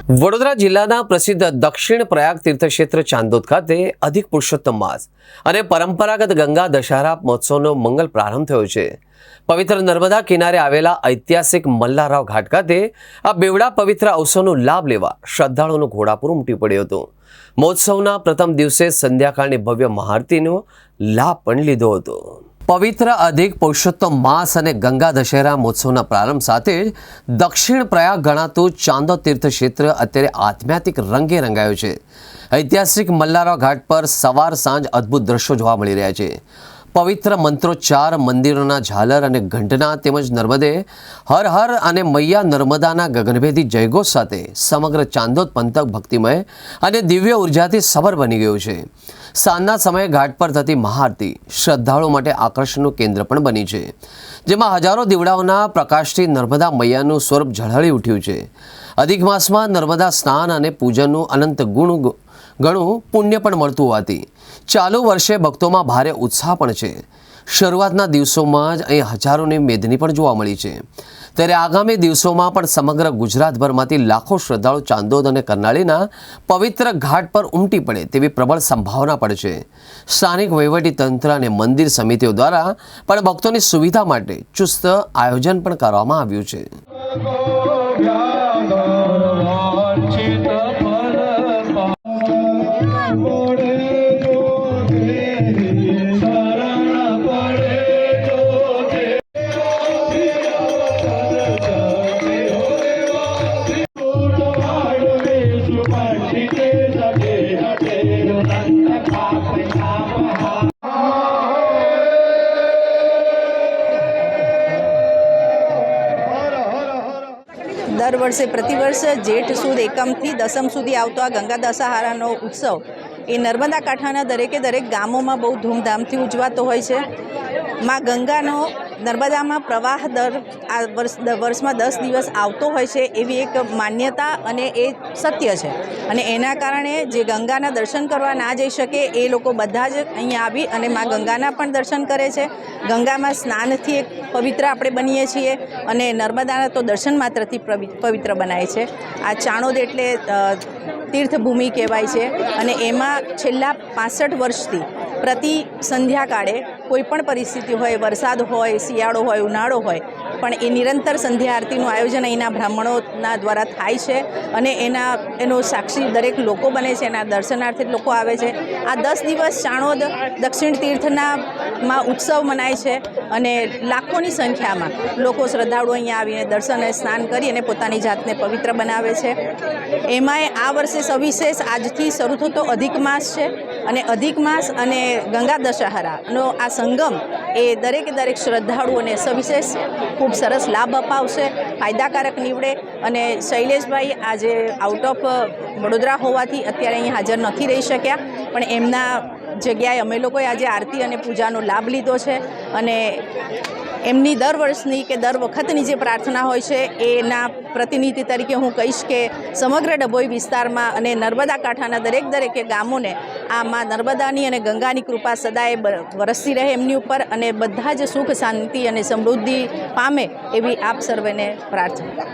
વડોદરા જિલ્લાના પ્રસિદ્ધ દક્ષિણ પ્રયાગ તીર્થક્ષેત્ર ચાંદોદ ખાતે અધિક પુરુષોત્તમ માસ અને પરંપરાગત ગંગા દશહરા મહોત્સવનો મંગલ પ્રારંભ થયો છે। પવિત્ર નર્મદા કિનારે આવેલા ઐતિહાસિક મલ્લારાવ ઘાટ ખાતે આ બેવડા પવિત્ર અવસરનો લાભ લેવા શ્રદ્ધાળુઓનું ઘોડાપૂર ઉમટી પડ્યું હતું। મહોત્સવના પ્રથમ દિવસે સંધ્યાકાળની ભવ્ય મહાઆરતીનો લાભ પણ લીધો હતો। પવિત્ર અધિક પુરુષોત્તમ માસ અને ગંગા દશહરા મહોત્સવના પ્રારંભ સાથે જ દક્ષિણ પ્રયાગ ગણાતું ચાંદોદ તીર્થક્ષેત્ર અત્યારે આધ્યાત્મિક રંગે રંગાયું છે। ઐતિહાસિક મલ્લારાવ ઘાટ પર સવાર સાંજ અદ્ભુત દ્રશ્યો જોવા મળી રહ્યા છે। પવિત્ર મંત્રોચ્ચાર, મંદિરોના ઝાલર અને ઘંટના તેમજ નર્મદે હર હર અને મૈયા નર્મદાના ગગનભેદી જયઘોષ સાથે સમગ્ર ચાંદોદ પંથક ભક્તિમય અને દિવ્ય ઉર્જાથી સભર બની ગયું છે। સાંજના સમયે ઘાટ પર થતી મહાઆરતી શ્રદ્ધાળુઓ માટે આકર્ષણનું કેન્દ્ર પણ બની છે, જેમાં હજારો દીવડાઓના પ્રકાશથી નર્મદા મૈયાનું સ્વરૂપ ઝળહળી ઉઠ્યું છે। અધિક માસમાં નર્મદા સ્નાન અને પૂજનનું અનંત ઘણું પુણ્ય પણ મળતું હોવાથી ચાલુ વર્ષે ભક્તોમાં ભારે ઉત્સાહ પણ છે। શરૂઆતના દિવસોમાં જ અહીં હજારોની મેદની પણ જોવા મળી છે, ત્યારે આગામી દિવસોમાં પણ સમગ્ર ગુજરાતભરમાંથી લાખો શ્રદ્ધાળુ ચાંદોદ અને કરનાળીના પવિત્ર ઘાટ પર ઉમટી પડે તેવી પ્રબળ સંભાવના પણ છે। સ્થાનિક વહીવટીતંત્ર અને મંદિર સમિતિઓ દ્વારા પણ ભક્તોની સુવિધા માટે ચુસ્ત આયોજન પણ કરવામાં આવ્યું છે। દર વર્ષે પ્રતિવર્ષ જેઠ સુદ એકમથી દસમ સુધી આવતો આ ગંગા દશહરાનો ઉત્સવ એ નર્મદા કાંઠાના દરેક ગામોમાં બહુ ધૂમધામથી ઉજવાતો હોય છે। માં ગંગાનો નર્મદામાં પ્રવાહ આ વર્ષમાં 10 દિવસ આવતો હોય છે એવી એક માન્યતા અને એ સત્ય છે, અને એના કારણે જે ગંગાના દર્શન કરવા ના જઈ શકે એ લોકો બધા જ અહીંયા આવી અને માં ગંગાના પણ દર્શન કરે છે। ગંગામાં સ્નાનથી એક પવિત્ર આપણે બનીએ છીએ અને નર્મદાના તો દર્શન માત્રથી પવિત્ર બનાય છે। આ ચાણોદ એટલે તીર્થભૂમિ કહેવાય છે, અને એમાં છેલ્લા 65 વર્ષથી પ્રતિ સંધ્યાકાળે કોઈ પણ પરિસ્થિતિ હોય, વરસાદ હોય, શિયાળો હોય, ઉનાળો હોય, પણ એ નિરંતર સંધ્યા આરતીનું આયોજન અહીંના બ્રાહ્મણોના દ્વારા થાય છે, અને એનો સાક્ષી દરેક લોકો બને છે, એના દર્શનાર્થે લોકો આવે છે। આ 10 દિવસ ચાણોદ દક્ષિણ તીર્થમાં ઉત્સવ મનાય છે, અને લાખોની સંખ્યામાં લોકો શ્રદ્ધાળુઓ અહીંયા આવીને દર્શન અને સ્નાન કરી અને પોતાની જાતને પવિત્ર બનાવે છે। એમાંય આ વર્ષે સવિશેષ આજથી શરૂ થતો અધિક માસ છે, અને અધિક માસ અને ગંગા દશહરાનો આ સંગમ એ દરેક શ્રદ્ધાળુઓને સવિશેષ ખૂબ સરસ લાભ અપાવશે, ફાયદાકારક નીવડે। અને શૈલેષભાઈ આજે આઉટ ઓફ વડોદરા હોવાથી અત્યારે અહીં હાજર નથી રહી શક્યા, પણ એમના જગ્યાએ અમે લોકોએ આજે આરતી અને પૂજાનો લાભ લીધો છે, અને એમની દર વર્ષની કે દર વખતની જે પ્રાર્થના હોય છે એના પ્રતિનિધિ તરીકે હું કહીશ કે સમગ્ર ડભોઈ વિસ્તારમાં અને નર્મદા કાંઠાના દરેકે ગામોને આ માં નર્મદાની અને ગંગાની કૃપા સદાય વરસતી રહે એમની ઉપર, અને બધા જ સુખ, શાંતિ અને સમૃદ્ધિ પામે એવી આપ સર્વેને પ્રાર્થના।